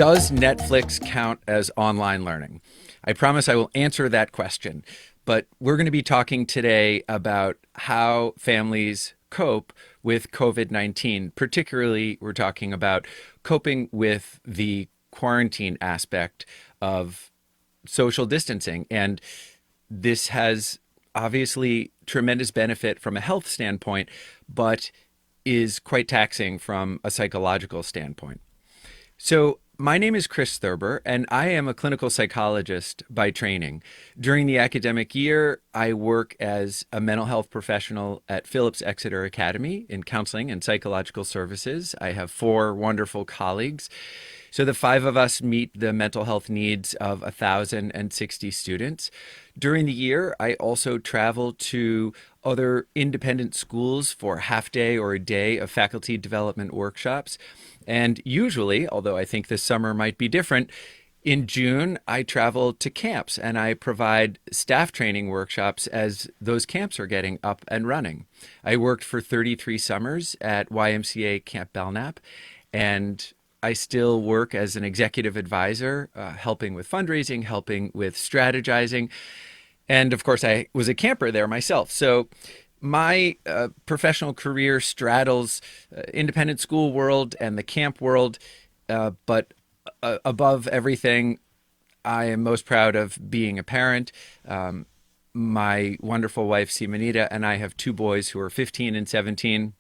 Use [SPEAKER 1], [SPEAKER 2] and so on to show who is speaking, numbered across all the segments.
[SPEAKER 1] Does Netflix count as online learning? I promise I will answer that question, but we're going to be talking today about how families cope with COVID-19. Particularly, we're talking about coping with the quarantine aspect of social distancing. And this has obviously tremendous benefit from a health standpoint, but is quite taxing from a psychological standpoint. So, my name is Chris Thurber, and I am a clinical psychologist by training. During the academic year, I work as a mental health professional at Phillips Exeter Academy in counseling and psychological services. I have four wonderful colleagues. So the five of us meet the mental health needs of 1,060 students. During the year, I also travel to other independent schools for half day or a day of faculty development workshops. And usually, although I think this summer might be different, in June, I travel to camps and I provide staff training workshops as those camps are getting up and running. I worked for 33 summers at YMCA Camp Belknap, and I still work as an executive advisor, helping with fundraising, helping with strategizing. And of course, I was a camper there myself. So my professional career straddles independent school world and the camp world. But above everything, I am most proud of being a parent. My wonderful wife, Simonita, and I have two boys who are 15 and 17.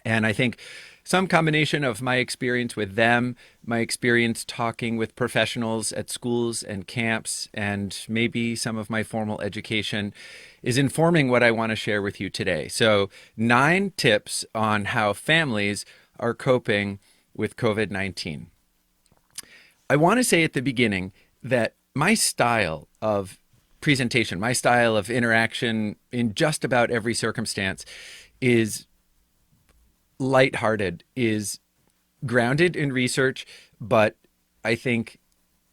[SPEAKER 1] And I think some combination of my experience with them, my experience talking with professionals at schools and camps, and maybe some of my formal education is informing what I want to share with you today. So 9 tips on how families are coping with COVID-19. I want to say at the beginning that my style of presentation, my style of interaction in just about every circumstance is lighthearted, is grounded in research, but I think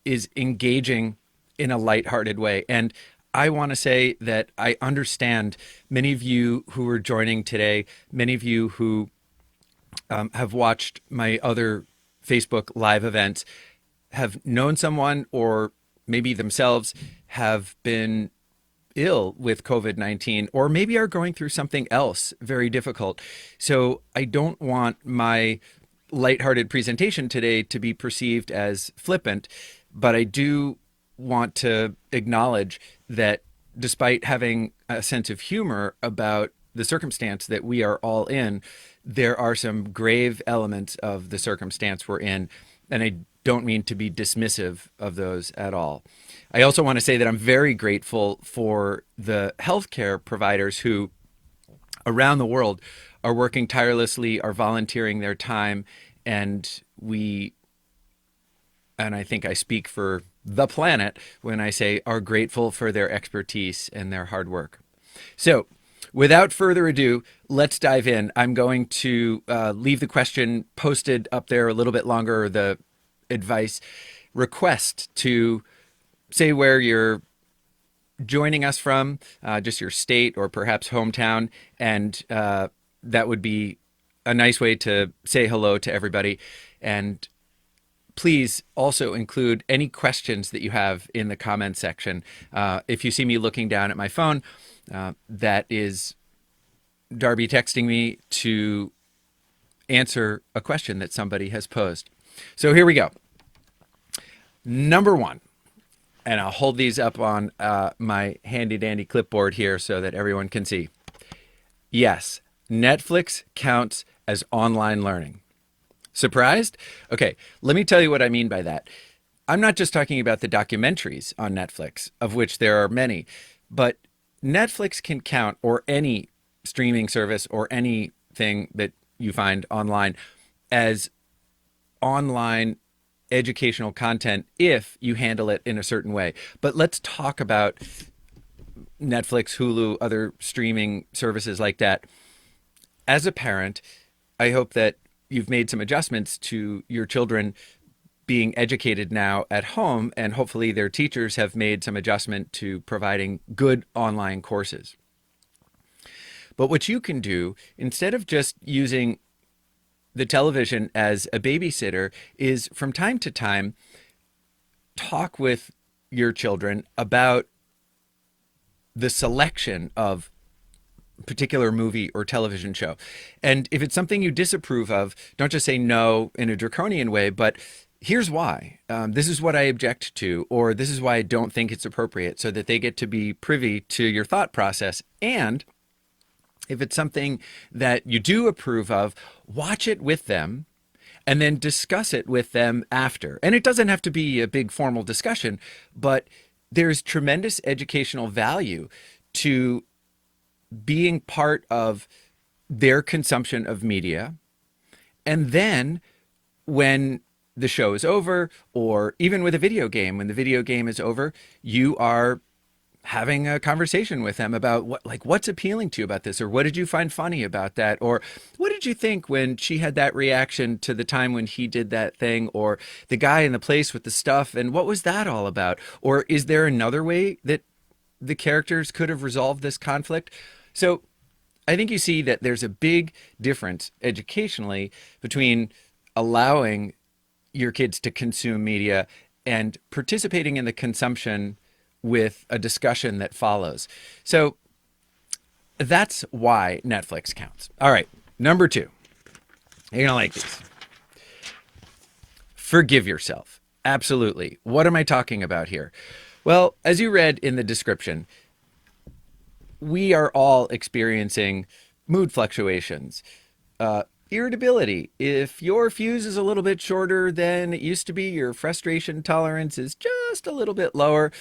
[SPEAKER 1] is engaging in a lighthearted way. And I want to say that I understand many of you who are joining today, many of you who have watched my other Facebook live events, have known someone or maybe themselves have been ill with COVID-19, or maybe are going through something else very difficult. So I don't want my lighthearted presentation today to be perceived as flippant, but I do want to acknowledge that despite having a sense of humor about the circumstance that we are all in, there are some grave elements of the circumstance we're in, and I don't mean to be dismissive of those at all. I also want to say that I'm very grateful for the healthcare providers who around the world are working tirelessly, are volunteering their time, and I think I speak for the planet when I say are grateful for their expertise and their hard work. So without further ado, let's dive in. I'm going to leave the question posted up there a little bit longer, the advice request to say where you're joining us from, just your state or perhaps hometown, and that would be a nice way to say hello to everybody. And please also include any questions that you have in the comment section. If you see me looking down at my phone, that is Darby texting me to answer a question that somebody has posed. So here we go. Number 1, and I'll hold these up on my handy dandy clipboard here so that everyone can see. Yes, Netflix counts as online learning. Surprised? Okay, let me tell you what I mean by that. I'm not just talking about the documentaries on Netflix, of which there are many, but Netflix can count, or any streaming service or anything that you find online, as online educational content if you handle it in a certain way. But let's talk about Netflix, Hulu, other streaming services like that. As a parent, I hope that you've made some adjustments to your children being educated now at home, and hopefully their teachers have made some adjustment to providing good online courses. But what you can do, instead of just using the television as a babysitter is from time to time talk with your children about the selection of particular movie or television show. And if it's something you disapprove of, don't just say no in a draconian way, but here's why. This is what I object to, or this is why I don't think it's appropriate, so that they get to be privy to your thought process. And if it's something that you do approve of, watch it with them and then discuss it with them after. And it doesn't have to be a big formal discussion, but there's tremendous educational value to being part of their consumption of media. And then when the show is over, or even with a video game, when the video game is over, you are having a conversation with them about what's appealing to you about this, or what did you find funny about that, or what did you think when she had that reaction to the time when he did that thing, or the guy in the place with the stuff, and what was that all about, or is there another way that the characters could have resolved this conflict? So I think you see that there's a big difference educationally between allowing your kids to consume media and participating in the consumption with a discussion that follows. So that's why Netflix counts. All right, number 2. You're going to like these. Forgive yourself. Absolutely. What am I talking about here? Well, as you read in the description, we are all experiencing mood fluctuations, irritability. If your fuse is a little bit shorter than it used to be, your frustration tolerance is just a little bit lower,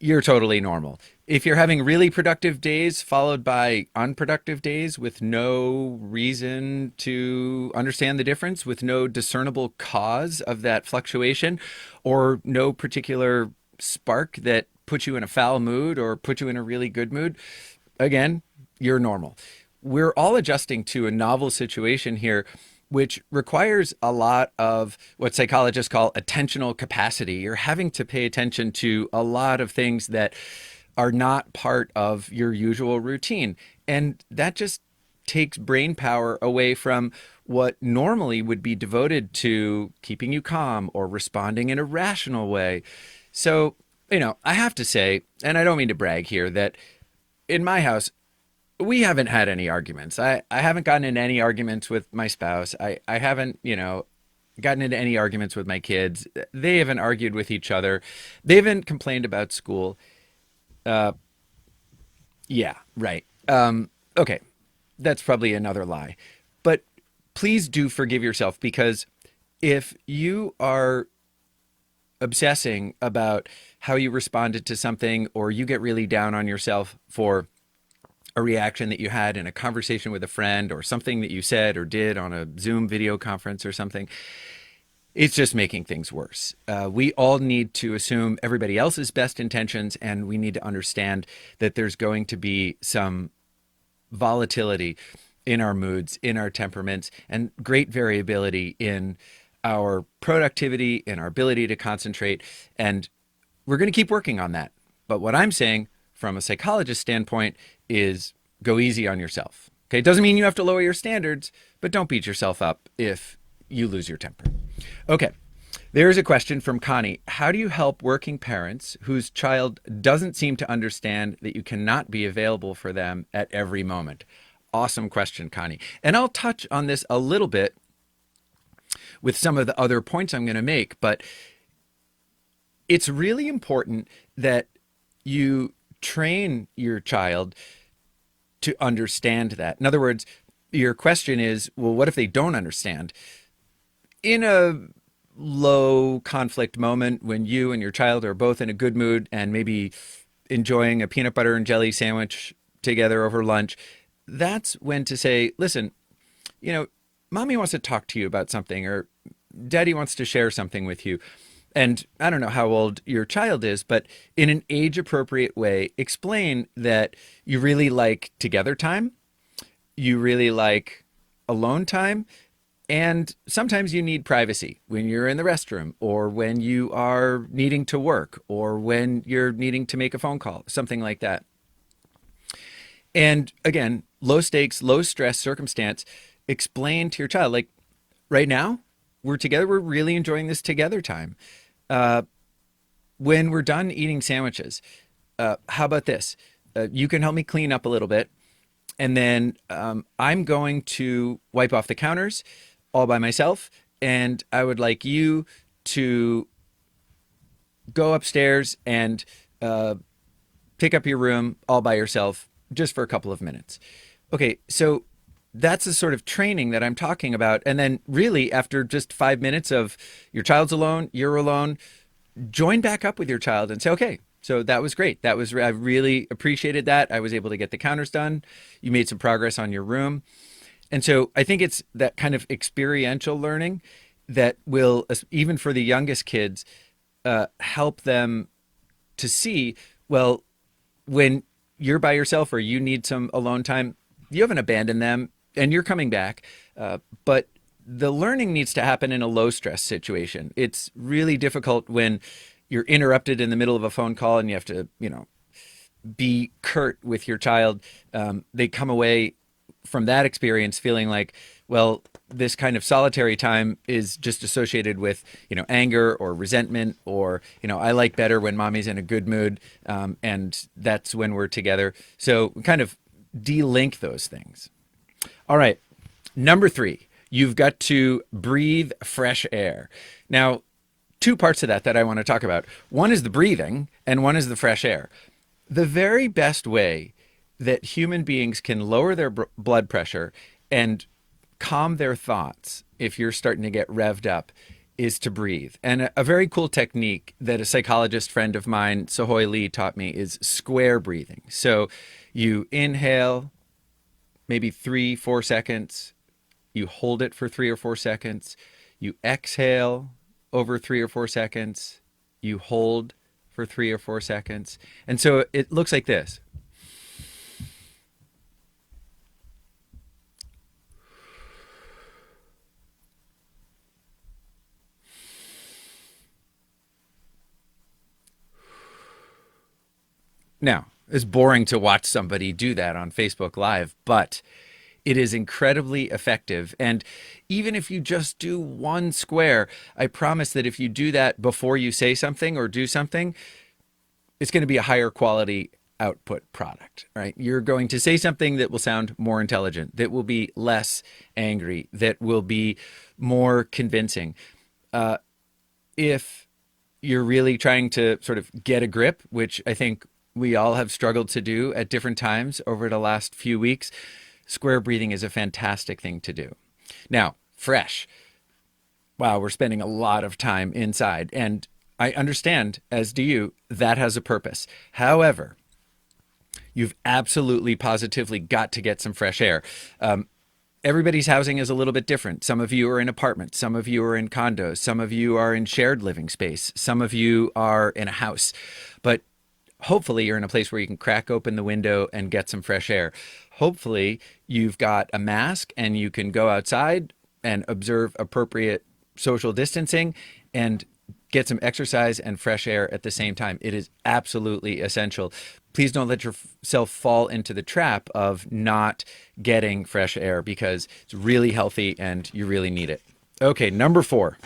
[SPEAKER 1] you're totally normal. If you're having really productive days followed by unproductive days with no reason to understand the difference, with no discernible cause of that fluctuation, or no particular spark that puts you in a foul mood or put you in a really good mood, again, you're normal. We're all adjusting to a novel situation here, which requires a lot of what psychologists call attentional capacity. You're having to pay attention to a lot of things that are not part of your usual routine. And that just takes brain power away from what normally would be devoted to keeping you calm or responding in a rational way. So, I have to say, and I don't mean to brag here, that in my house, we haven't had any arguments. I haven't gotten into any arguments with my spouse. I haven't, gotten into any arguments with my kids. They haven't argued with each other. They haven't complained about school. Yeah, right. Okay, that's probably another lie. But please do forgive yourself, because if you are obsessing about how you responded to something, or you get really down on yourself for a reaction that you had in a conversation with a friend, or something that you said or did on a Zoom video conference or something, it's just making things worse. We all need to assume everybody else's best intentions, and we need to understand that there's going to be some volatility in our moods, in our temperaments, and great variability in our productivity, in our ability to concentrate. And we're going to keep working on that. But what I'm saying from a psychologist standpoint is go easy on yourself. Okay, it doesn't mean you have to lower your standards, but don't beat yourself up if you lose your temper. Okay, there's a question from Connie. How do you help working parents whose child doesn't seem to understand that you cannot be available for them at every moment? Awesome question, Connie. And I'll touch on this a little bit with some of the other points I'm going to make, but it's really important that you train your child to understand that. In other words, your question is, well, what if they don't understand? In a low conflict moment when you and your child are both in a good mood and maybe enjoying a peanut butter and jelly sandwich together over lunch, that's when to say, listen, mommy wants to talk to you about something, or daddy wants to share something with you. And I don't know how old your child is, but in an age-appropriate way, explain that you really like together time, you really like alone time, and sometimes you need privacy when you're in the restroom, or when you are needing to work, or when you're needing to make a phone call, something like that. And again, low stakes, low stress circumstance, explain to your child, like, Right now, we're together. We're really enjoying this together time. Uh, when we're done eating sandwiches, how about this? You can help me clean up a little bit, and then I'm going to wipe off the counters all by myself. And I would like you to go upstairs and uh, pick up your room all by yourself just for a couple of minutes. Okay, so that's the sort of training that I'm talking about. And then, really, after just 5 minutes of your child's alone, you're alone, join back up with your child and say, okay, so that was great. I really appreciated that. I was able to get the counters done. You made some progress on your room. And so I think it's that kind of experiential learning that will, even for the youngest kids, help them to see, well, when you're by yourself or you need some alone time, you haven't abandoned them and you're coming back. But the learning needs to happen in a low stress situation. It's really difficult when you're interrupted in the middle of a phone call and you have to, be curt with your child. They come away from that experience feeling like, well, this kind of solitary time is just associated with, anger or resentment, or, I like better when mommy's in a good mood, and that's when we're together. So kind of de-link those things. All right. Number 3, you've got to breathe fresh air. Now, two parts of that I want to talk about. One is the breathing and one is the fresh air. The very best way that human beings can lower their blood pressure and calm their thoughts if you're starting to get revved up is to breathe. And a very cool technique that a psychologist friend of mine, Sohoy Lee, taught me is square breathing. So you inhale maybe 3-4 seconds, you hold it for 3 or 4 seconds, you exhale over 3 or 4 seconds, you hold for 3 or 4 seconds. And so it looks like this. Now, it's boring to watch somebody do that on Facebook Live, but it is incredibly effective. And even if you just do one square, I promise that if you do that before you say something or do something, it's going to be a higher quality output product, right? You're going to say something that will sound more intelligent, that will be less angry, that will be more convincing. If you're really trying to sort of get a grip, which I think we all have struggled to do at different times over the last few weeks, square breathing is a fantastic thing to do. Now, fresh. Wow, we're spending a lot of time inside. And I understand, as do you, that has a purpose. However, you've absolutely positively got to get some fresh air. Everybody's housing is a little bit different. Some of you are in apartments, some of you are in condos, some of you are in shared living space, some of you are in a house. But hopefully you're in a place where you can crack open the window and get some fresh air. Hopefully you've got a mask and you can go outside and observe appropriate social distancing and get some exercise and fresh air at the same time. It is absolutely essential. Please don't let yourself fall into the trap of not getting fresh air, because it's really healthy and you really need it. Okay, number 4.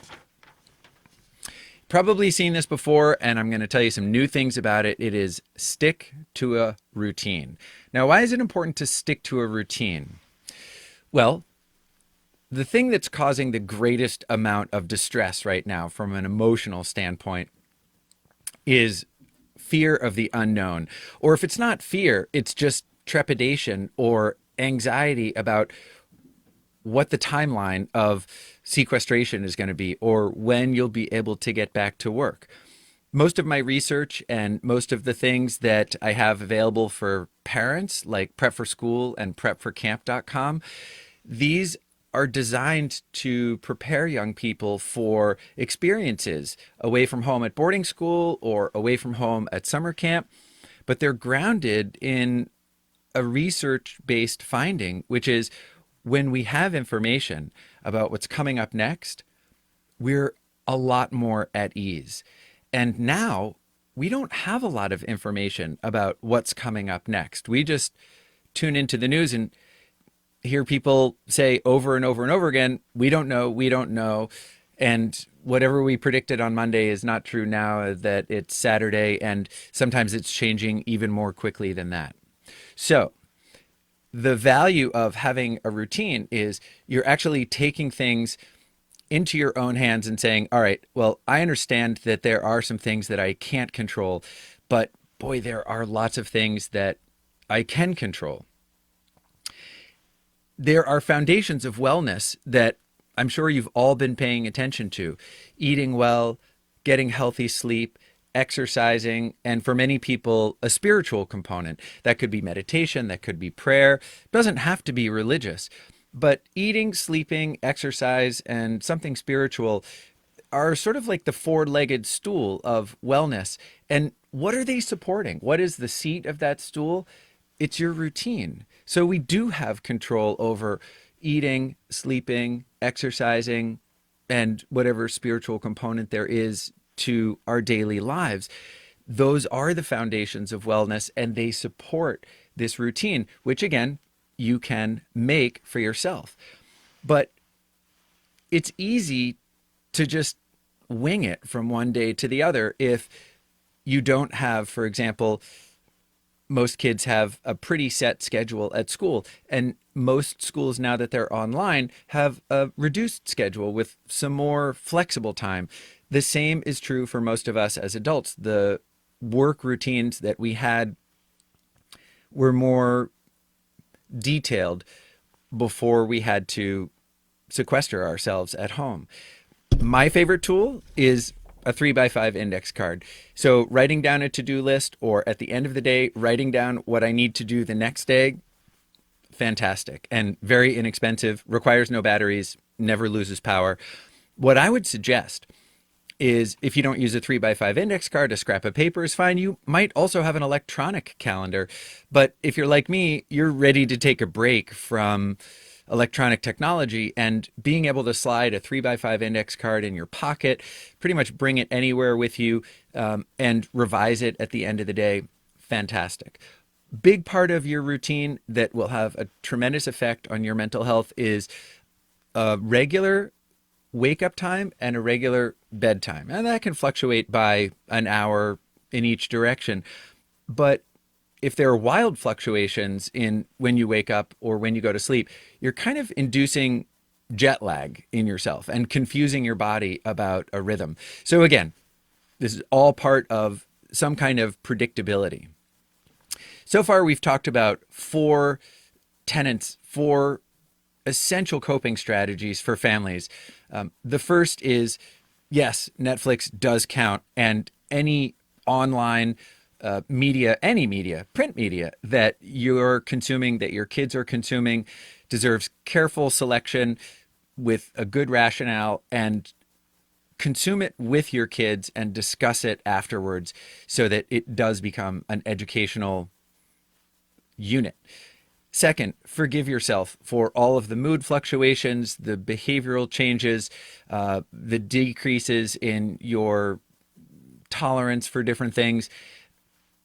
[SPEAKER 1] Probably seen this before, and I'm going to tell you some new things about it. It is stick to a routine. Now, why is it important to stick to a routine? Well, the thing that's causing the greatest amount of distress right now from an emotional standpoint is fear of the unknown. Or if it's not fear, it's just trepidation or anxiety about what the timeline of sequestration is going to be, or when you'll be able to get back to work. Most of my research and most of the things that I have available for parents, like Prep for School and prepforcamp.com, these are designed to prepare young people for experiences away from home at boarding school or away from home at summer camp, but they're grounded in a research-based finding, which is when we have information about what's coming up next, we're a lot more at ease. And now we don't have a lot of information about what's coming up next. We just tune into the news, and hear people say over and over and over again, we don't know, we don't know. And whatever we predicted on Monday is not true now that it's Saturday, and sometimes it's changing even more quickly than that. So, the value of having a routine is you're actually taking things into your own hands and saying, all right, well, I understand that there are some things that I can't control, but boy, there are lots of things that I can control. There are foundations of wellness that I'm sure you've all been paying attention to: eating well, getting healthy sleep, exercising, and for many people, a spiritual component. That could be meditation, that could be prayer. It doesn't have to be religious. But eating, sleeping, exercise, and something spiritual are sort of like the four-legged stool of wellness. And what are they supporting? What is the seat of that stool? It's your routine. So we do have control over eating, sleeping, exercising, and whatever spiritual component there is to our daily lives. Those are the foundations of wellness, and they support this routine, which again, you can make for yourself. But it's easy to just wing it from one day to the other if you don't have, for example, most kids have a pretty set schedule at school, and most schools now that they're online have a reduced schedule with some more flexible time. The same is true for most of us as adults. The work routines that we had were more detailed before we had to sequester ourselves at home. My favorite tool is a 3x5 index card. So writing down a to-do list, or at the end of the day, writing down what I need to do the next day, fantastic and very inexpensive, requires no batteries, never loses power. What I would suggest is, if you don't use a 3x5 index card, a scrap of paper is fine. You might also have an electronic calendar. But if you're like me, you're ready to take a break from electronic technology, and being able to slide a 3x5 index card in your pocket, pretty much bring it anywhere with you, and revise it at the end of the day, fantastic. Big part of your routine that will have a tremendous effect on your mental health is a regular wake up time and a regular bedtime. And that can fluctuate by an hour in each direction. But if there are wild fluctuations in when you wake up or when you go to sleep, you're kind of inducing jet lag in yourself and confusing your body about a rhythm. So again, this is all part of some kind of predictability. So far, we've talked about four tenets, four essential coping strategies for families. The first is, yes, Netflix does count, and any online media, any media, print media that you're consuming, that your kids are consuming, deserves careful selection with a good rationale, and consume it with your kids and discuss it afterwards so that it does become an educational unit. Second, forgive yourself for all of the mood fluctuations, the behavioral changes, the decreases in your tolerance for different things,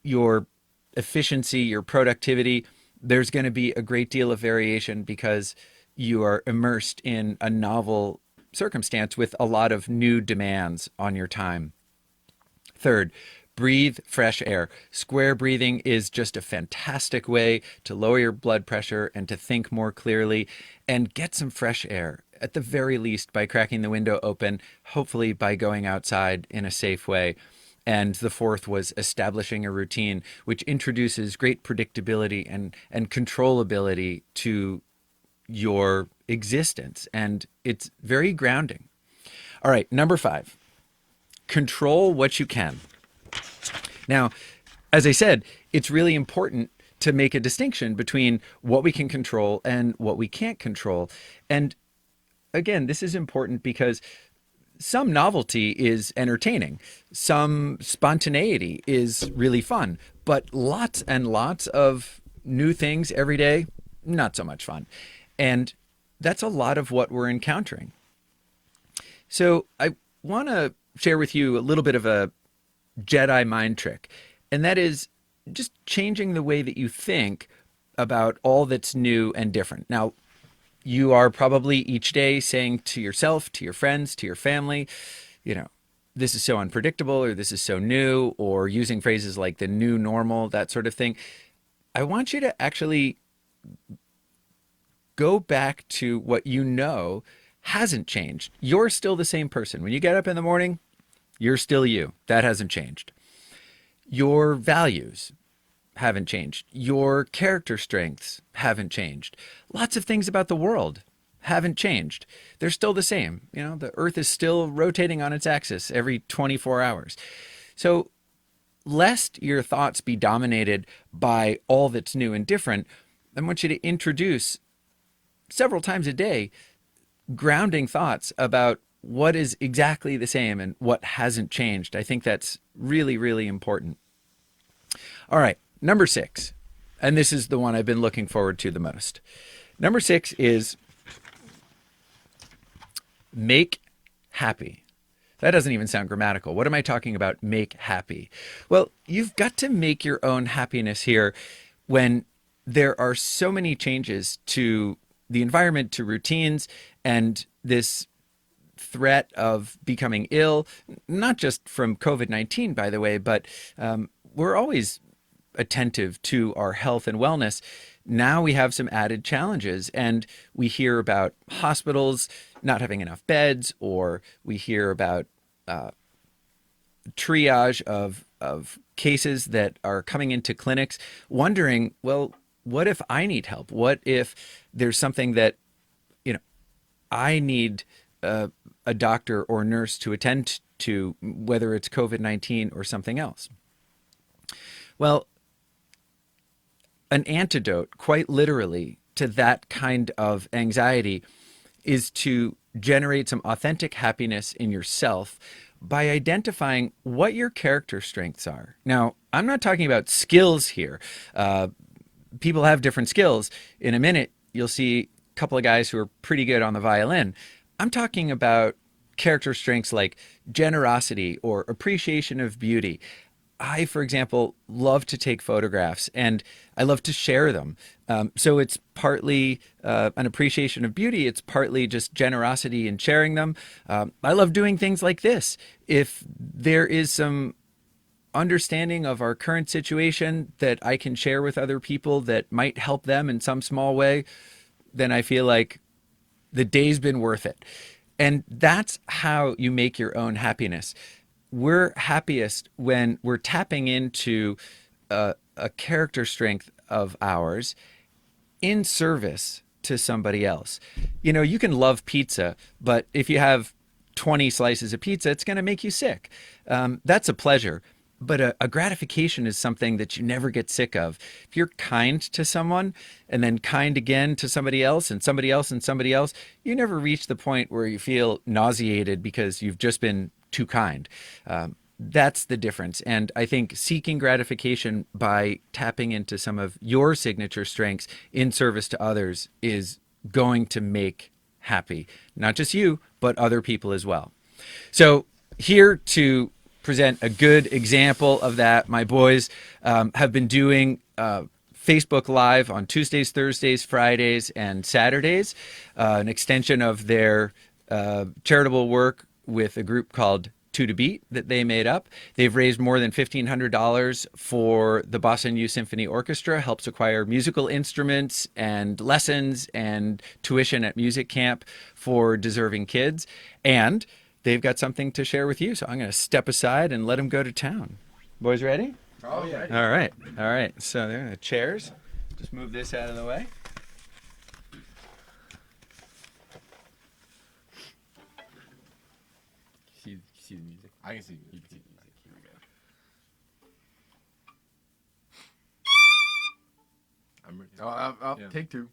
[SPEAKER 1] your efficiency, your productivity. There's going to be a great deal of variation because you are immersed in a novel circumstance with a lot of new demands on your time. Third, breathe fresh air. Square breathing is just a fantastic way to lower your blood pressure and to think more clearly, and get some fresh air, at the very least by cracking the window open, hopefully by going outside in a safe way. And the fourth was establishing a routine, which introduces great predictability and controllability to your existence. And it's very grounding. All right, number 5, control what you can. Now, as I said, it's really important to make a distinction between what we can control and what we can't control. And again, this is important because some novelty is entertaining. Some spontaneity is really fun. But lots and lots of new things every day, not so much fun. And that's a lot of what we're encountering. So I want to share with you a little bit of a Jedi mind trick. And that is just changing the way that you think about all that's new and different. Now, You are probably each day saying to yourself, to your friends, to your family, you know, this is so unpredictable, or this is so new, or using phrases like the new normal, that sort of thing. I want you to actually go back to what you know hasn't changed. You're still the same person. When you get up in the morning, you're still you. That hasn't changed. Your values haven't changed. Your character strengths haven't changed. Lots of things about the world haven't changed. They're still the same. You know, the earth is still rotating on its axis every 24 hours. So, lest your thoughts be dominated by all that's new and different, I want you to introduce several times a day grounding thoughts about what is exactly the same and what hasn't changed. I think that's really, really important. All right, number 6, and this is the one I've been looking forward to the most. Number 6 is make happy. That doesn't even sound grammatical. What am I talking about? Make happy. Well, you've got to make your own happiness here when there are so many changes to the environment, to routines, and this threat of becoming ill, not just from COVID-19, by the way, but we're always attentive to our health and wellness. Now we have some added challenges, and we hear about hospitals not having enough beds, or we hear about triage of cases that are coming into clinics, wondering, well, what if I need help? What if there's something that, you know, I need a doctor or nurse to attend to, whether it's COVID-19 or something else? Well, an antidote, quite literally, to that kind of anxiety is to generate some authentic happiness in yourself by identifying what your character strengths are. Now, I'm not talking about skills here. People have different skills. In a minute, you'll see a couple of guys who are pretty good on the violin. I'm talking about character strengths like generosity or appreciation of beauty. I, for example, love to take photographs, and I love to share them. So it's partly an appreciation of beauty. It's partly just generosity in sharing them. I love doing things like this. If there is some understanding of our current situation that I can share with other people that might help them in some small way, then I feel like the day's been worth it. And that's how you make your own happiness. We're happiest when we're tapping into a character strength of ours in service to somebody else. You know, you can love pizza, but if you have 20 slices of pizza, it's going to make you sick. That's a pleasure. But a gratification is something that you never get sick of. If you're kind to someone and then kind again to somebody else and somebody else and somebody else, you never reach the point where you feel nauseated because you've just been too kind. That's the difference. And I think seeking gratification by tapping into some of your signature strengths in service to others is going to make happy, not just you, but other people as well. So here to present a good example of that, my boys have been doing Facebook Live on Tuesdays, Thursdays, Fridays, and Saturdays, an extension of their charitable work with a group called Two to Beat that they made up. They've raised more than $1,500 for the Boston Youth Symphony Orchestra, helps acquire musical instruments and lessons and tuition at music camp for deserving kids. And they've got something to share with you, so I'm going to step aside and let them go to town. Boys ready?
[SPEAKER 2] Oh, yeah.
[SPEAKER 1] All right. All right. So there are the chairs. Just move this out of the way.
[SPEAKER 2] See the music? I can see the music. Here we go. I'm ready. I'll
[SPEAKER 3] Yeah.
[SPEAKER 2] take two.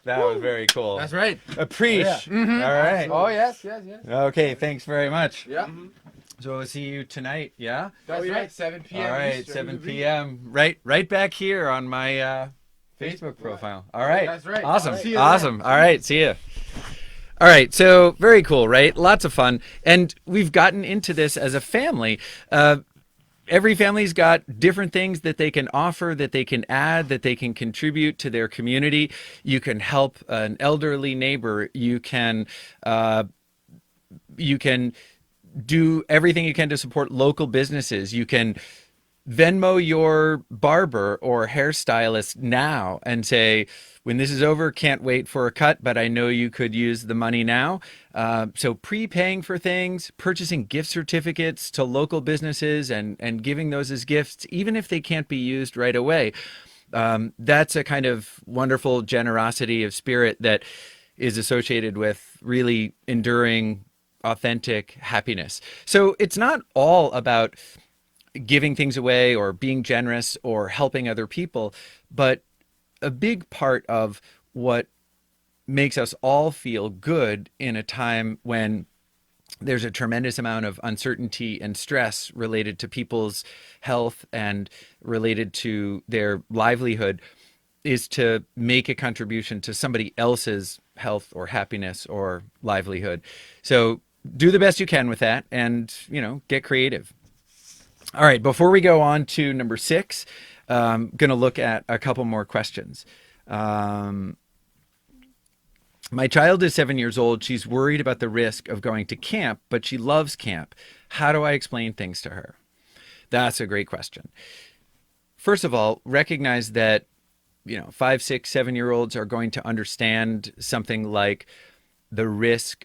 [SPEAKER 1] That was very cool.
[SPEAKER 2] That's right.
[SPEAKER 1] Appreciate.
[SPEAKER 2] Oh, yeah.
[SPEAKER 1] All right.
[SPEAKER 2] Oh, yes, yes, yes.
[SPEAKER 1] Okay, thanks very much.
[SPEAKER 2] Yeah.
[SPEAKER 1] So we'll see you tonight, yeah?
[SPEAKER 2] That's right, 7 p.m.
[SPEAKER 1] All right,
[SPEAKER 2] Eastern.
[SPEAKER 1] 7 p.m. Right back here on my Facebook profile. All right.
[SPEAKER 2] That's right.
[SPEAKER 1] Awesome.
[SPEAKER 2] All right. See you
[SPEAKER 1] Awesome. All right, see you. All right, so very cool, right? Lots of fun. And we've gotten into this as a family. Every family's got different things that they can offer, that they can add, that they can contribute to their community. You can help an elderly neighbor. You can do everything you can to support local businesses. You can Venmo your barber or hairstylist now and say, when this is over, can't wait for a cut, but I know you could use the money now. So prepaying for things, purchasing gift certificates to local businesses and giving those as gifts, even if they can't be used right away. That's a kind of wonderful generosity of spirit that is associated with really enduring, authentic happiness. So it's not all about giving things away or being generous or helping other people, but a big part of what makes us all feel good in a time when there's a tremendous amount of uncertainty and stress related to people's health and related to their livelihood is to make a contribution to somebody else's health or happiness or livelihood. So do the best you can with that and, get creative. All right, before we go on to number 6, I'm going to look at a couple more questions. My child is 7 years old. She's worried about the risk of going to camp, but she loves camp. How do I explain things to her? That's a great question. First of all, recognize that 5, 6, 7-year-olds are going to understand something like the risk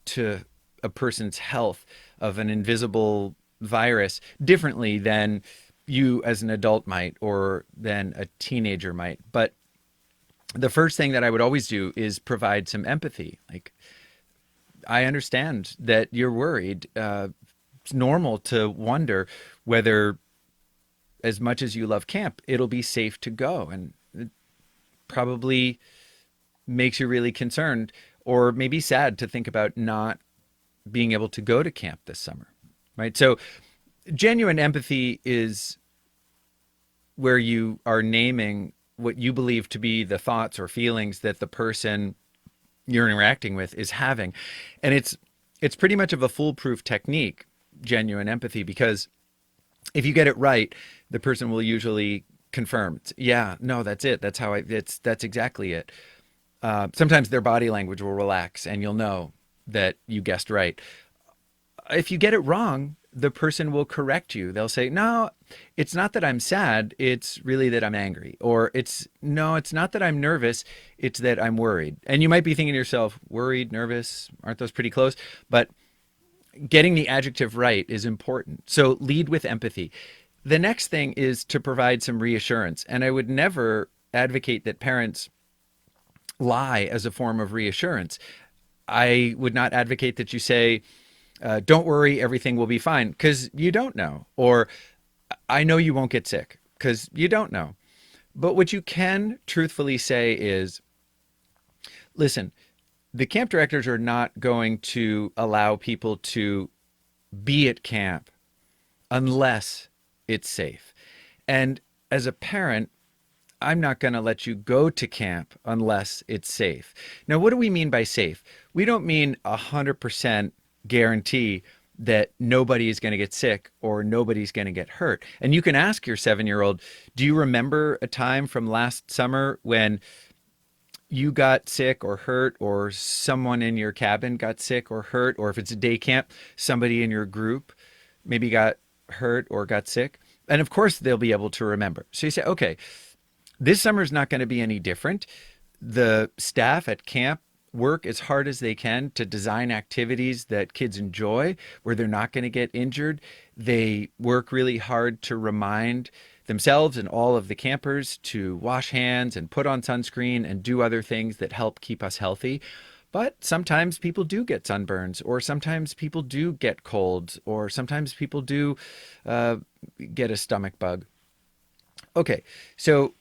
[SPEAKER 1] to a person's health of an invisible virus differently than you as an adult might or than a teenager might. But the first thing that I would always do is provide some empathy. Like, I understand that you're worried. It's normal to wonder whether, as much as you love camp, it'll be safe to go. And it probably makes you really concerned or maybe sad to think about not being able to go to camp this summer. Right. So genuine empathy is where you are naming what you believe to be the thoughts or feelings that the person you're interacting with is having. And it's pretty much of a foolproof technique, genuine empathy, because if you get it right, the person will usually confirm, yeah, no, that's it. That's that's exactly it. Sometimes their body language will relax and you'll know that you guessed right. If you get it wrong, the person will correct you. They'll say, no, it's not that I'm sad. It's really that I'm angry. Or it's not that I'm nervous. It's that I'm worried. And you might be thinking to yourself, worried, nervous, aren't those pretty close? But getting the adjective right is important. So lead with empathy. The next thing is to provide some reassurance. And I would never advocate that parents lie as a form of reassurance. I would not advocate that you say, don't worry, everything will be fine, because you don't know. Or I know you won't get sick, because you don't know. But what you can truthfully say is, listen, the camp directors are not going to allow people to be at camp unless it's safe. And as a parent, I'm not going to let you go to camp unless it's safe. Now, what do we mean by safe? We don't mean 100% guarantee that nobody is going to get sick or nobody's going to get hurt. And you can ask your 7-year-old, do you remember a time from last summer when you got sick or hurt, or someone in your cabin got sick or hurt, or if it's a day camp, somebody in your group maybe got hurt or got sick? And of course they'll be able to remember. So you say, okay, this summer is not going to be any different. The staff at camp work as hard as they can to design activities that kids enjoy, where they're not going to get injured. They work really hard to remind themselves and all of the campers to wash hands and put on sunscreen and do other things that help keep us healthy. But sometimes people do get sunburns, or sometimes people do get colds, or sometimes people do get a stomach bug. Okay, so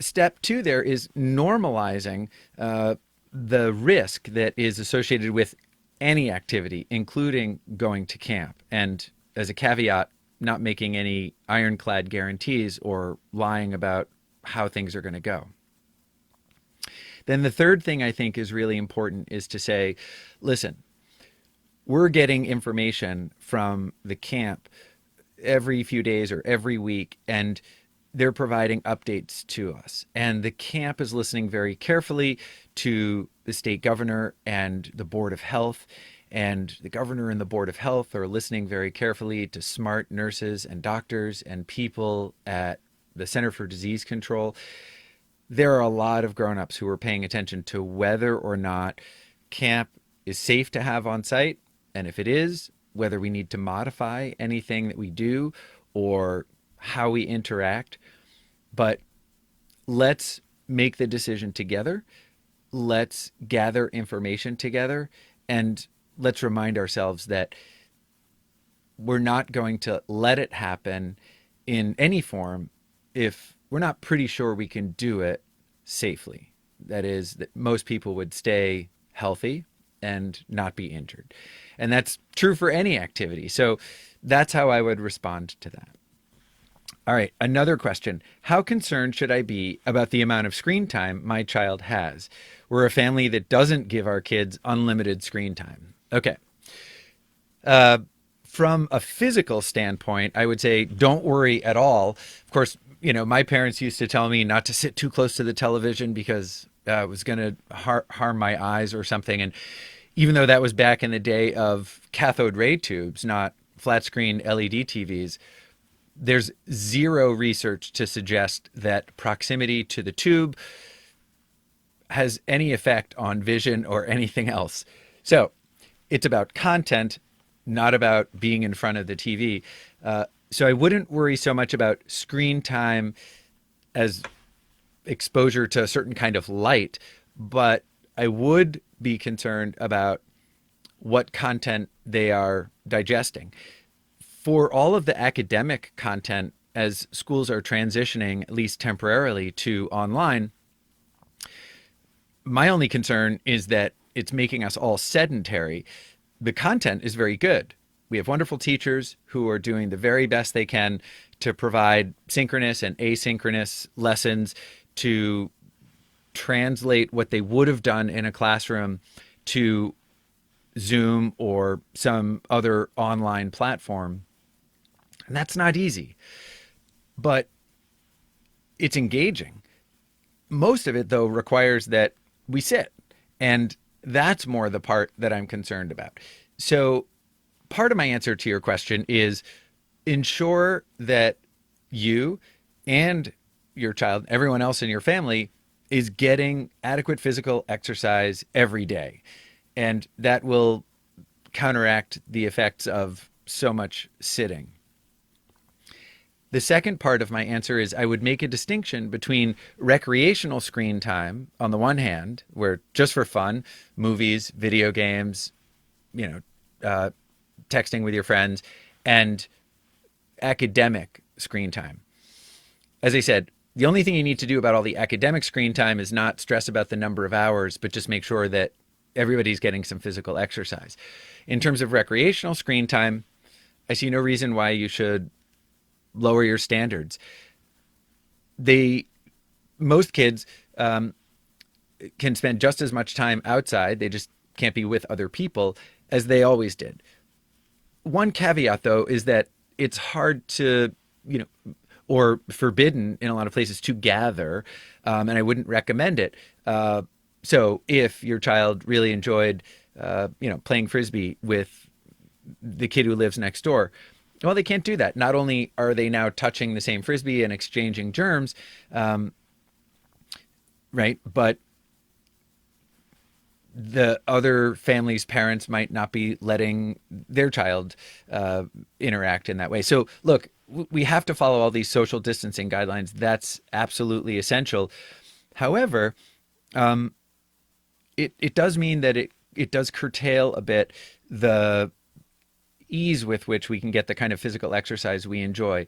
[SPEAKER 1] step two there is normalizing the risk that is associated with any activity, including going to camp. And as a caveat, not making any ironclad guarantees or lying about how things are going to go. Then the third thing I think is really important is to say, listen, we're getting information from the camp every few days or every week, and they're providing updates to us. And the camp is listening very carefully to the state governor and the Board of Health. And the governor and the Board of Health are listening very carefully to smart nurses and doctors and people at the Center for Disease Control. There are a lot of grown-ups who are paying attention to whether or not camp is safe to have on site. And if it is, whether we need to modify anything that we do or how we interact. But let's make the decision together. Let's gather information together, and let's remind ourselves that we're not going to let it happen in any form if we're not pretty sure we can do it safely. That is, that most people would stay healthy and not be injured. And that's true for any activity. So that's how I would respond to that. All right, another question. How concerned should I be about the amount of screen time my child has? We're a family that doesn't give our kids unlimited screen time. Okay. From a physical standpoint, I would say don't worry at all. Of course, my parents used to tell me not to sit too close to the television because it was going to harm my eyes or something. And even though that was back in the day of cathode ray tubes, not flat screen LED TVs, there's zero research to suggest that proximity to the tube has any effect on vision or anything else. So it's about content, not about being in front of the TV. So I wouldn't worry so much about screen time as exposure to a certain kind of light, but I would be concerned about what content they are digesting. For all of the academic content, as schools are transitioning, at least temporarily, to online, my only concern is that it's making us all sedentary. The content is very good. We have wonderful teachers who are doing the very best they can to provide synchronous and asynchronous lessons to translate what they would have done in a classroom to Zoom or some other online platform. And that's not easy, but it's engaging. Most of it, though, requires that we sit, and that's more the part that I'm concerned about. So part of my answer to your question is ensure that you and your child, everyone else in your family, is getting adequate physical exercise every day. And that will counteract the effects of so much sitting. The second part of my answer is I would make a distinction between recreational screen time on the one hand, where just for fun, movies, video games, texting with your friends, and academic screen time. As I said, the only thing you need to do about all the academic screen time is not stress about the number of hours, but just make sure that everybody's getting some physical exercise. In terms of recreational screen time, I see no reason why you should lower your standards. Most kids can spend just as much time outside, they just can't be with other people, as they always did. One caveat, though, is that it's hard to, or forbidden in a lot of places to gather, and I wouldn't recommend it. So if your child really enjoyed, playing Frisbee with the kid who lives next door, well, they can't do that. Not only are they now touching the same Frisbee and exchanging germs, right, but the other family's parents might not be letting their child interact in that way. So look, we have to follow all these social distancing guidelines. That's absolutely essential. However, it does mean that it does curtail a bit the ease with which we can get the kind of physical exercise we enjoy.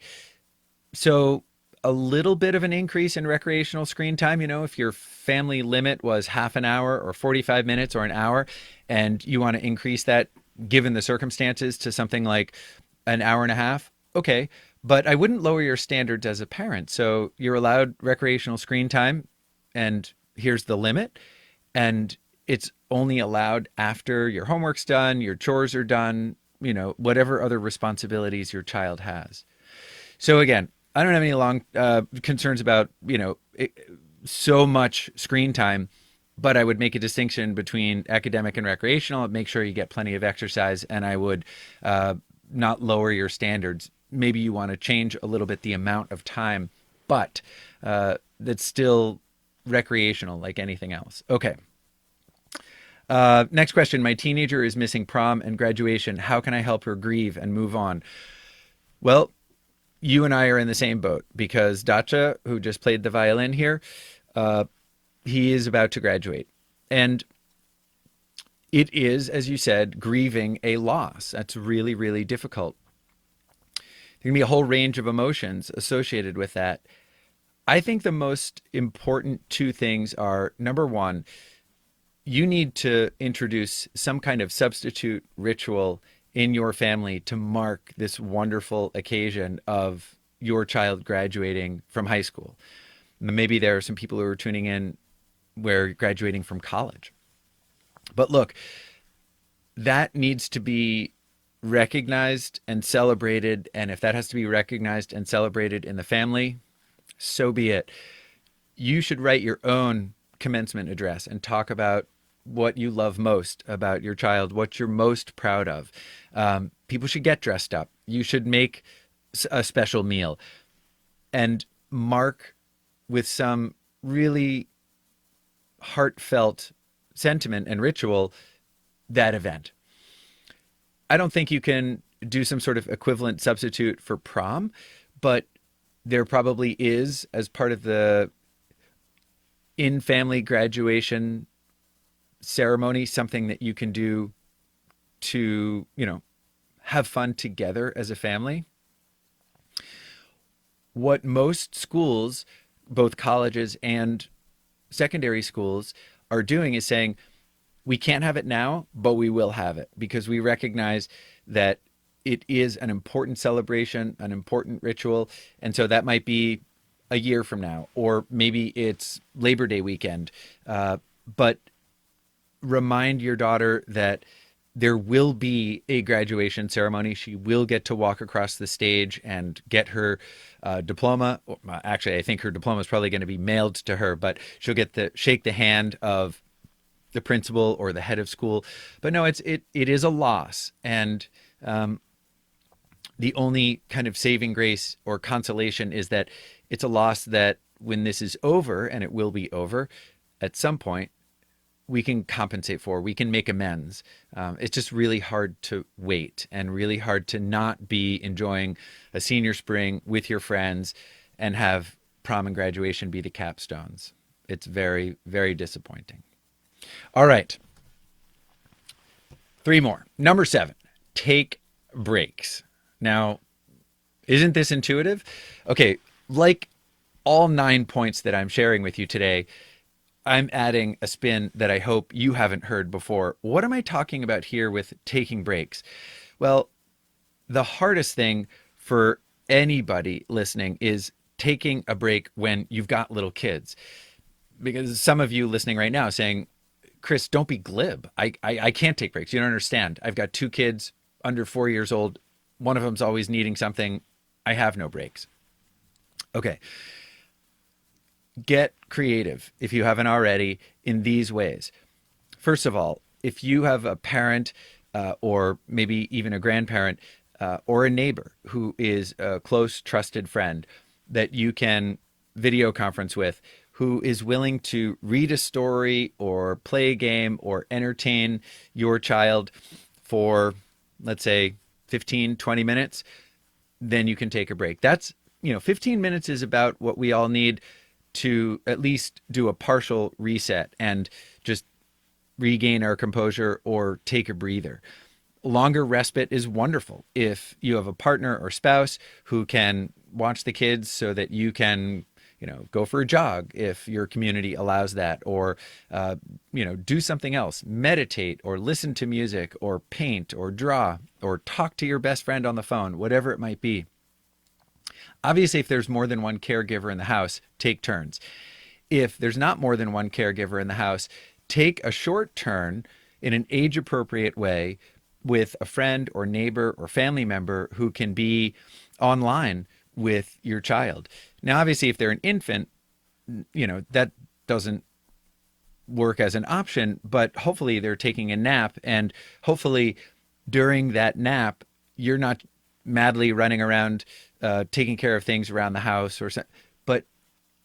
[SPEAKER 1] So a little bit of an increase in recreational screen time. If your family limit was half an hour or 45 minutes or an hour, and you want to increase that given the circumstances to something like an hour and a half, okay. But I wouldn't lower your standards as a parent. So you're allowed recreational screen time, and here's the limit. And it's only allowed after your homework's done, your chores are done, whatever other responsibilities your child has. So again, I don't have any long concerns about, so much screen time, but I would make a distinction between academic and recreational. I'd make sure you get plenty of exercise, and I would not lower your standards. Maybe you want to change a little bit the amount of time, but that's still recreational like anything else. Okay. Next question. My teenager is missing prom and graduation. How can I help her grieve and move on? Well, you and I are in the same boat because Dacha, who just played the violin here, he is about to graduate. And it is, as you said, grieving a loss. That's really, really difficult. There can be a whole range of emotions associated with that. I think the most important two things are, number one, you need to introduce some kind of substitute ritual in your family to mark this wonderful occasion of your child graduating from high school. Maybe there are some people who are tuning in where you're graduating from college. But look, that needs to be recognized and celebrated. And if that has to be recognized and celebrated in the family, so be it. You should write your own commencement address and talk about what you love most about your child, what you're most proud of. People should get dressed up. You should make a special meal and mark with some really heartfelt sentiment and ritual that event. I don't think you can do some sort of equivalent substitute for prom, but there probably is, as part of the in-family graduation ceremony, something that you can do to, have fun together as a family. What most schools, both colleges and secondary schools, are doing is saying, we can't have it now, but we will have it because we recognize that it is an important celebration, an important ritual. And so that might be a year from now, or maybe it's Labor Day weekend. But remind your daughter that there will be a graduation ceremony. She will get to walk across the stage and get her diploma. Actually, I think her diploma is probably going to be mailed to her, but she'll get to shake the hand of the principal or the head of school. But no, it is a loss. And the only kind of saving grace or consolation is that it's a loss that when this is over, and it will be over at some point, we can compensate for, we can make amends. It's just really hard to wait and really hard to not be enjoying a senior spring with your friends and have prom and graduation be the capstones. It's very, very disappointing. All right. 3 more. Number 7, take breaks. Now, isn't this intuitive? Okay, like all 9 points that I'm sharing with you today, I'm adding a spin that I hope you haven't heard before. What am I talking about here with taking breaks? Well, the hardest thing for anybody listening is taking a break when you've got little kids. Because some of you listening right now saying, Chris, don't be glib. I can't take breaks. You don't understand. I've got 2 kids under 4 years old. One of them's always needing something. I have no breaks. Okay. Get creative, if you haven't already, in these ways. First of all, if you have a parent or maybe even a grandparent or a neighbor who is a close, trusted friend that you can video conference with, who is willing to read a story or play a game or entertain your child for, let's say, 15, 20 minutes, then you can take a break. That's, 15 minutes is about what we all need to at least do a partial reset and just regain our composure or take a breather. Longer respite is wonderful. If you have a partner or spouse who can watch the kids so that you can, go for a jog if your community allows that, or, do something else, meditate or listen to music or paint or draw or talk to your best friend on the phone, whatever it might be. Obviously, if there's more than one caregiver in the house, take turns. If there's not more than one caregiver in the house, take a short turn in an age appropriate way with a friend or neighbor or family member who can be online with your child. Now, obviously, if they're an infant, that doesn't work as an option, but hopefully they're taking a nap, and hopefully during that nap, you're not madly running around taking care of things around the house or something, but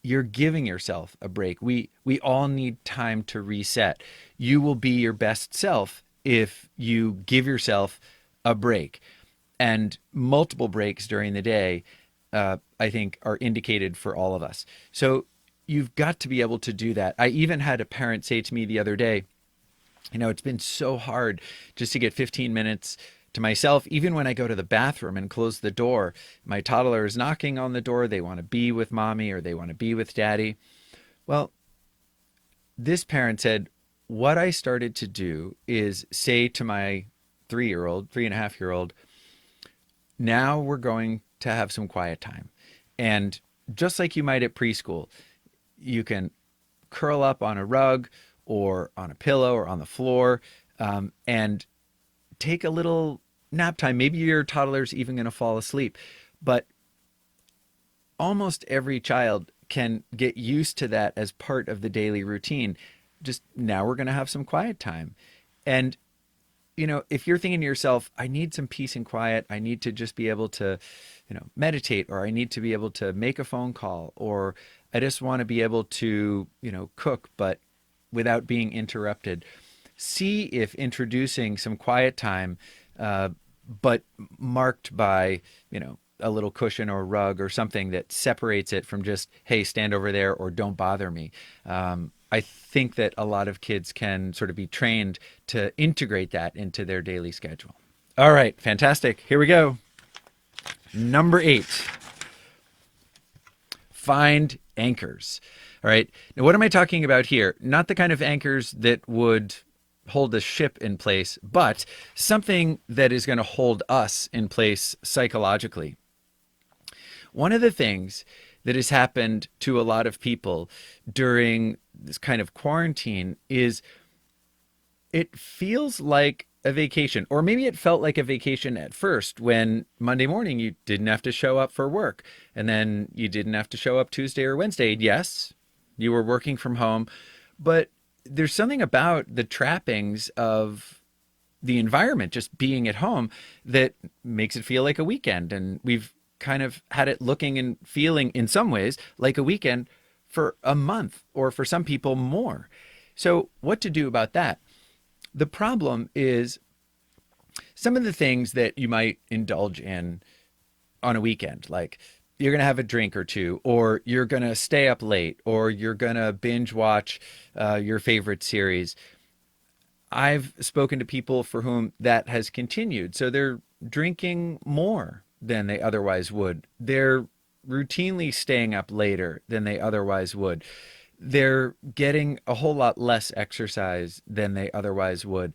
[SPEAKER 1] you're giving yourself a break. We all need time to reset. You will be your best self if you give yourself a break. And multiple breaks during the day, I think, are indicated for all of us. So you've got to be able to do that. I even had a parent say to me the other day, it's been so hard just to get 15 minutes to myself. Even when I go to the bathroom and close the door, my toddler is knocking on the door. They want to be with mommy or they want to be with daddy. Well, this parent said, what I started to do is say to my 3-year-old, 3.5-year-old, now we're going to have some quiet time. And just like you might at preschool, you can curl up on a rug or on a pillow or on the floor, and take a little nap time. Maybe your toddler's even going to fall asleep. But almost every child can get used to that as part of the daily routine. Just now we're going to have some quiet time. And if you're thinking to yourself, I need some peace and quiet, I need to just be able to, meditate, or I need to be able to make a phone call, or I just want to be able to, cook, but without being interrupted. See if introducing some quiet time, but marked by, a little cushion or rug or something that separates it from just, hey, stand over there or don't bother me. I think that a lot of kids can sort of be trained to integrate that into their daily schedule. All right, fantastic. Here we go. Number 8, find anchors. All right. Now, what am I talking about here? Not the kind of anchors that would hold the ship in place, but something that is going to hold us in place psychologically. One of the things that has happened to a lot of people during this kind of quarantine is it feels like a vacation, or maybe it felt like a vacation at first when Monday morning you didn't have to show up for work, and then you didn't have to show up Tuesday or Wednesday. Yes, you were working from home, but there's something about the trappings of the environment, just being at home, that makes it feel like a weekend. And we've kind of had it looking and feeling in some ways like a weekend for a month, or for some people more. So what to do about that? The problem is some of the things that you might indulge in on a weekend, like you're going to have a drink or two, or you're going to stay up late, or you're going to binge watch your favorite series. I've spoken to people for whom that has continued. So they're drinking more than they otherwise would. They're routinely staying up later than they otherwise would. They're getting a whole lot less exercise than they otherwise would.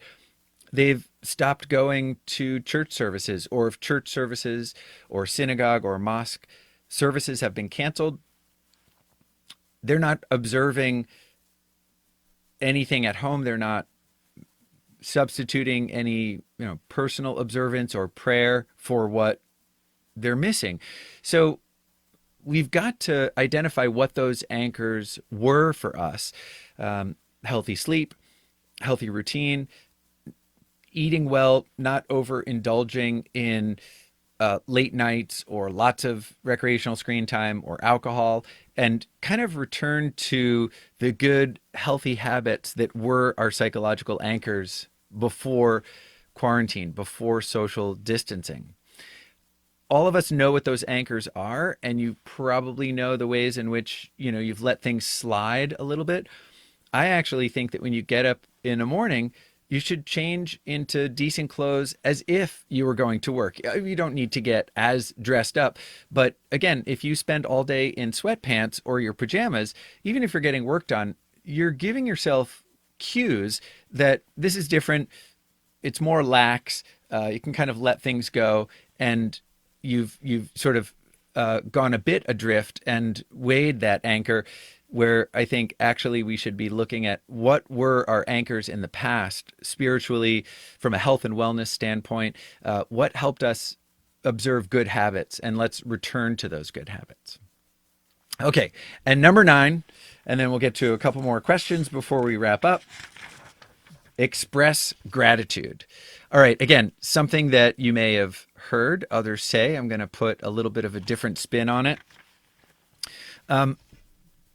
[SPEAKER 1] They've stopped going to church services, or if church services or synagogue or mosque services have been canceled, they're not observing anything at home. They're not substituting any, personal observance or prayer for what they're missing. So we've got to identify what those anchors were for us. Healthy sleep, healthy routine, eating well, not overindulging in late nights or lots of recreational screen time or alcohol, and kind of return to the good, healthy habits that were our psychological anchors before quarantine, before social distancing. All of us know what those anchors are, and you probably know the ways in which, you've let things slide a little bit. I actually think that when you get up in the morning, you should change into decent clothes as if you were going to work. You don't need to get as dressed up. But again, if you spend all day in sweatpants or your pajamas, even if you're getting work done, you're giving yourself cues that this is different. It's more lax. You can kind of let things go, and you've sort of gone a bit adrift and weighed that anchor. Where I think actually we should be looking at what were our anchors in the past, spiritually, from a health and wellness standpoint, what helped us observe good habits, and let's return to those good habits. Okay, and number 9, and then we'll get to a couple more questions before we wrap up. Express gratitude. All right, again, something that you may have heard others say. I'm going to put a little bit of a different spin on it.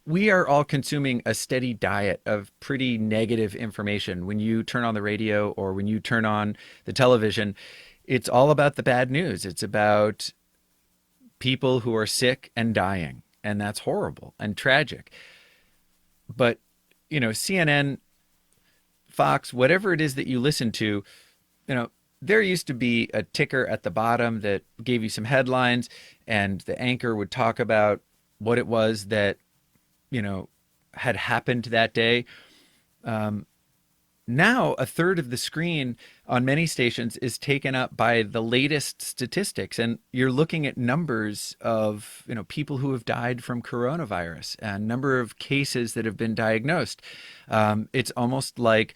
[SPEAKER 1] We are all consuming a steady diet of pretty negative information. When you turn on the radio or when you turn on the television, it's all about the bad news. It's about people who are sick and dying, and that's horrible and tragic. But, CNN, Fox, whatever it is that you listen to, there used to be a ticker at the bottom that gave you some headlines, and the anchor would talk about what it was that had happened that day. Now, a third of the screen on many stations is taken up by the latest statistics, and you're looking at numbers of people who have died from coronavirus and number of cases that have been diagnosed. It's almost like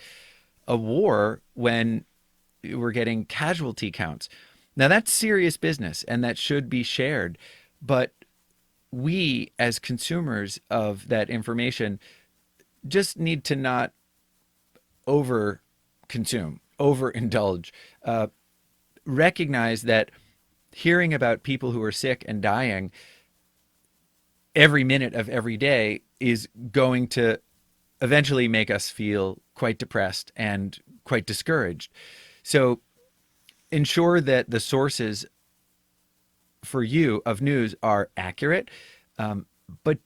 [SPEAKER 1] a war when we're getting casualty counts. Now, that's serious business, and that should be shared, but we as consumers of that information just need to not over consume, overindulge. Recognize that hearing about people who are sick and dying every minute of every day is going to eventually make us feel quite depressed and quite discouraged. So ensure that the sources for you of news are accurate, but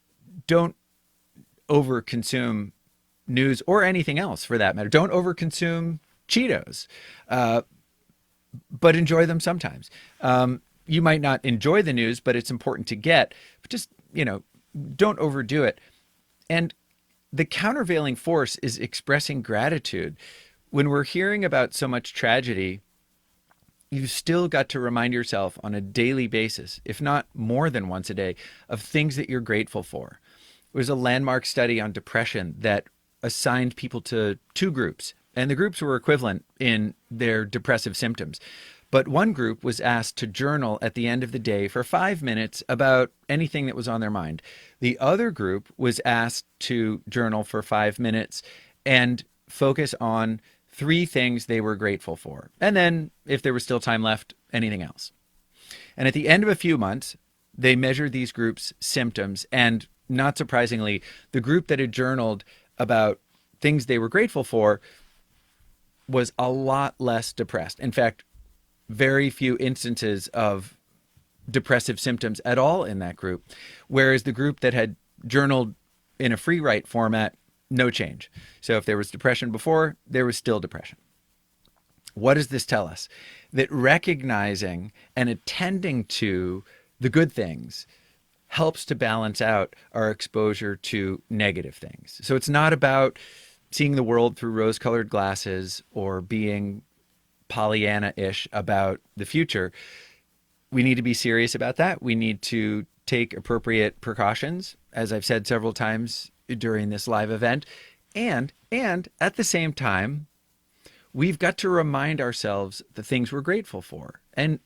[SPEAKER 1] don't overconsume news or anything else for that matter. Don't overconsume Cheetos, but enjoy them sometimes. You might not enjoy the news, but it's important to get. But just, don't overdo it. And the countervailing force is expressing gratitude. When we're hearing about so much tragedy, you've still got to remind yourself on a daily basis, if not more than once a day, of things that you're grateful for. There was a landmark study on depression that assigned people to 2 groups, and the groups were equivalent in their depressive symptoms. But one group was asked to journal at the end of the day for 5 minutes about anything that was on their mind. The other group was asked to journal for 5 minutes and focus on 3 things they were grateful for. And then, if there was still time left, anything else. And at the end of a few months, they measured these groups' symptoms. And not surprisingly, the group that had journaled about things they were grateful for was a lot less depressed. In fact, very few instances of depressive symptoms at all in that group. Whereas the group that had journaled in a free write format, no change. So if there was depression before, there was still depression. What does this tell us? That recognizing and attending to the good things helps to balance out our exposure to negative things. So it's not about seeing the world through rose-colored glasses or being Pollyanna-ish about the future. We need to be serious about that. We need to take appropriate precautions, as I've said several times during this live event. And at the same time, we've got to remind ourselves the things we're grateful for. And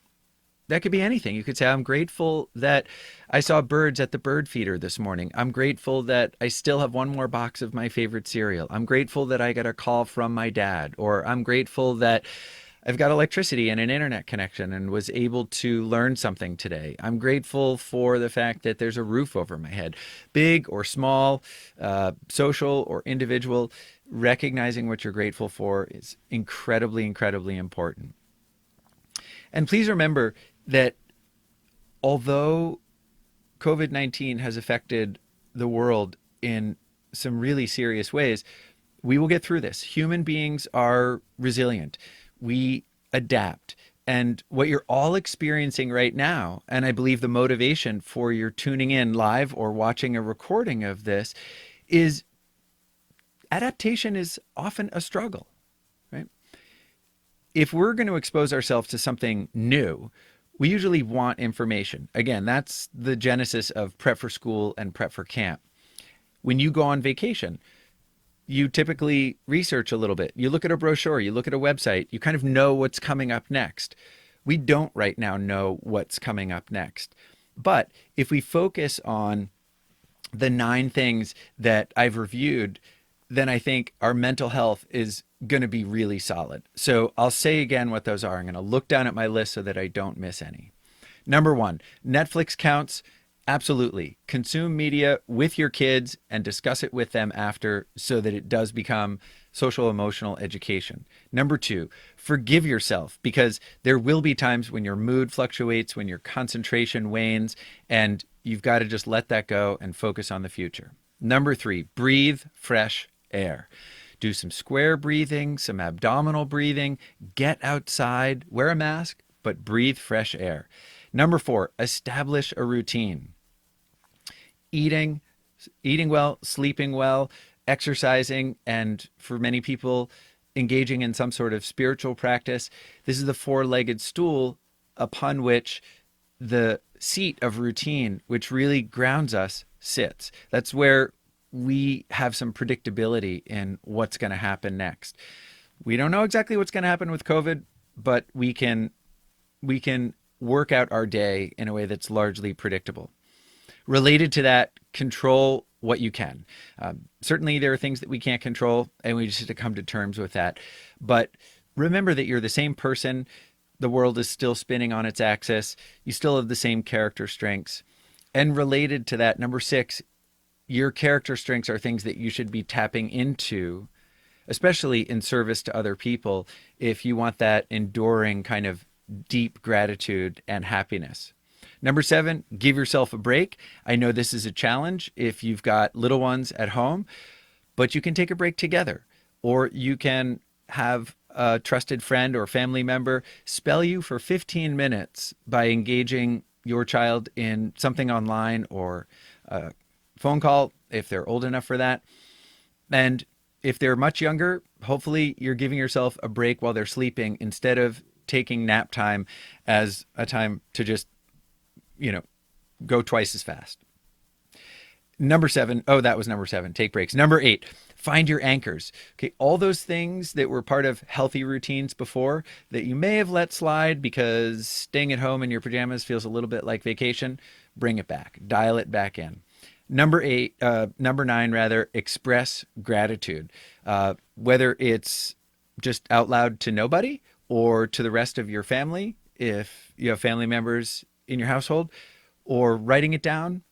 [SPEAKER 1] that could be anything. You could say, I'm grateful that I saw birds at the bird feeder this morning. I'm grateful that I still have one more box of my favorite cereal. I'm grateful that I got a call from my dad. Or I'm grateful that I've got electricity and an internet connection and was able to learn something today. I'm grateful for the fact that there's a roof over my head. Big or small, social or individual, recognizing what you're grateful for is incredibly, incredibly important. And please remember that although COVID-19 has affected the world in some really serious ways, We will get through this. Human beings are resilient. We adapt. And what you're all experiencing right now, and I believe the motivation for your tuning in live or watching a recording of this, is adaptation is often a struggle, right? If we're going to expose ourselves to something new, we usually want information. Again, that's the genesis of prep for school and prep for camp. When you go on vacation, you typically research a little bit. You look at a brochure, you look at a website, you kind of know what's coming up next. We don't right now know what's coming up next. But if we focus on the 9 things that I've reviewed, then I think our mental health is going to be really solid. So I'll say again what those are. I'm going to look down at my list so that I don't miss any. Number 1, Netflix counts. Absolutely. Consume media with your kids and discuss it with them after so that it does become social emotional education. Number 2, forgive yourself because there will be times when your mood fluctuates, when your concentration wanes, and you've got to just let that go and focus on the future. Number 3, breathe fresh air. Do some square breathing, some abdominal breathing, get outside, wear a mask, but breathe fresh air. Number 4, establish a routine. Eating well, sleeping well, exercising, and for many people, engaging in some sort of spiritual practice. This is the 4-legged stool upon which the seat of routine, which really grounds us, sits. That's where we have some predictability in what's going to happen next. We don't know exactly what's going to happen with COVID, but we can work out our day in a way that's largely predictable. Related to that, control what you can. Certainly there are things that we can't control, and we just have to come to terms with that. But remember that you're the same person. The world is still spinning on its axis. You still have the same character strengths. And related to that, number 6, your character strengths are things that you should be tapping into, especially in service to other people, if you want that enduring kind of deep gratitude and happiness. Number 7, give yourself a break. I know this is a challenge if you've got little ones at home, but you can take a break together, or you can have a trusted friend or family member spell you for 15 minutes by engaging your child in something online or a phone call if they're old enough for that. And if they're much younger, hopefully you're giving yourself a break while they're sleeping instead of taking nap time as a time to just go twice as fast. Number 7, that was number 7, take breaks. Number 8, find your anchors. Okay, all those things that were part of healthy routines before that you may have let slide because staying at home in your pajamas feels a little bit like vacation, bring it back, dial it back in. Number 9 rather, express gratitude. Whether it's just out loud to nobody or to the rest of your family, if you have family members in your household, or writing it down,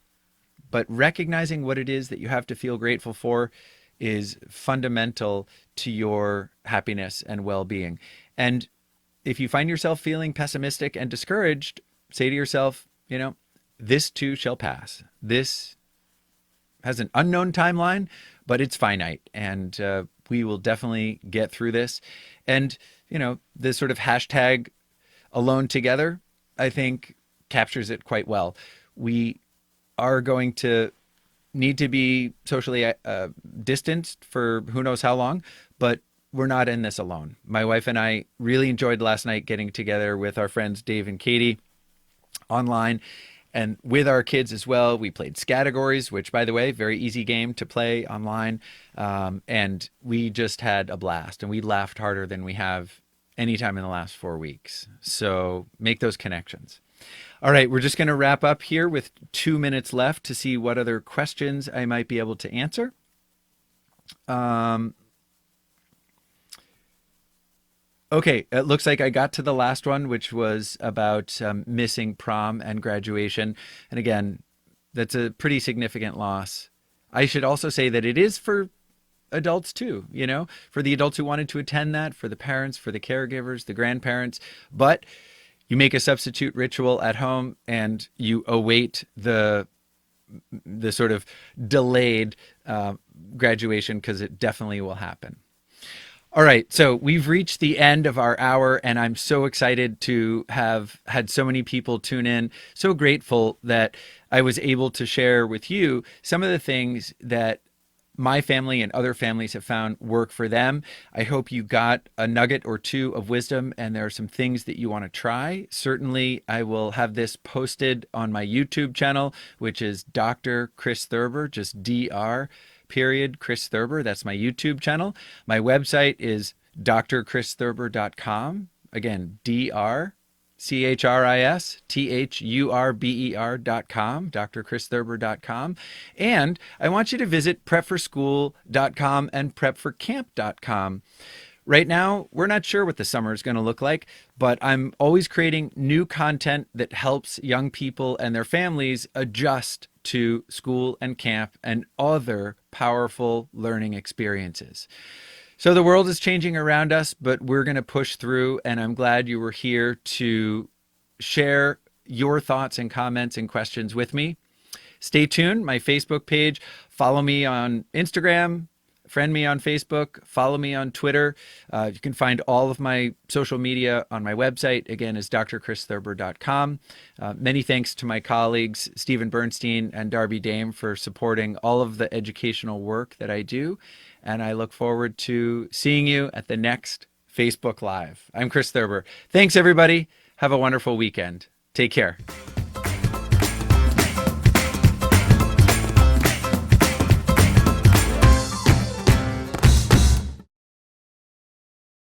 [SPEAKER 1] but recognizing what it is that you have to feel grateful for is fundamental to your happiness and well-being. And if you find yourself feeling pessimistic and discouraged, say to yourself, this too shall pass. This has an unknown timeline, but it's finite, and we will definitely get through this. And, the sort of hashtag alone together, I think, captures it quite well. We are going to need to be socially distanced for who knows how long, but we're not in this alone. My wife and I really enjoyed last night getting together with our friends Dave and Katie online and with our kids as well. We played Scattergories, which, by the way, very easy game to play online. And we just had a blast, and we laughed harder than we have any time in the last 4 weeks. So make those connections. All right, we're just going to wrap up here with 2 minutes left to see what other questions I might be able to answer. Okay, it looks like I got to the last one, which was about missing prom and graduation. And again, that's a pretty significant loss. I should also say that it is for adults too, for the adults who wanted to attend that, for the parents, for the caregivers, the grandparents. But you make a substitute ritual at home and you await the the sort of delayed graduation, because it definitely will happen. All right, so we've reached the end of our hour, and I'm so excited to have had so many people tune in. So grateful that I was able to share with you some of the things that my family and other families have found work for them. I hope you got a nugget or two of wisdom, and there are some things that you want to try. Certainly, I will have this posted on my YouTube channel, which is Dr. Chris Thurber, just Dr. period Chris Thurber. That's my YouTube channel. My website is drchristhurber.com. Again, DrChrisThurber.com, drchristhurber.com. And I want you to visit prepforschool.com and prepforcamp.com. Right now, we're not sure what the summer is going to look like, but I'm always creating new content that helps young people and their families adjust to school and camp and other powerful learning experiences. So the world is changing around us, but we're going to push through, and I'm glad you were here to share your thoughts and comments and questions with me. Stay tuned, my Facebook page. Follow me on Instagram, friend me on Facebook, follow me on Twitter. You can find all of my social media on my website. Again, is drchristhurber.com. Many thanks to my colleagues, Stephen Bernstein and Darby Dame, for supporting all of the educational work that I do. And I look forward to seeing you at the next Facebook Live. I'm Chris Thurber. Thanks, everybody. Have a wonderful weekend. Take care.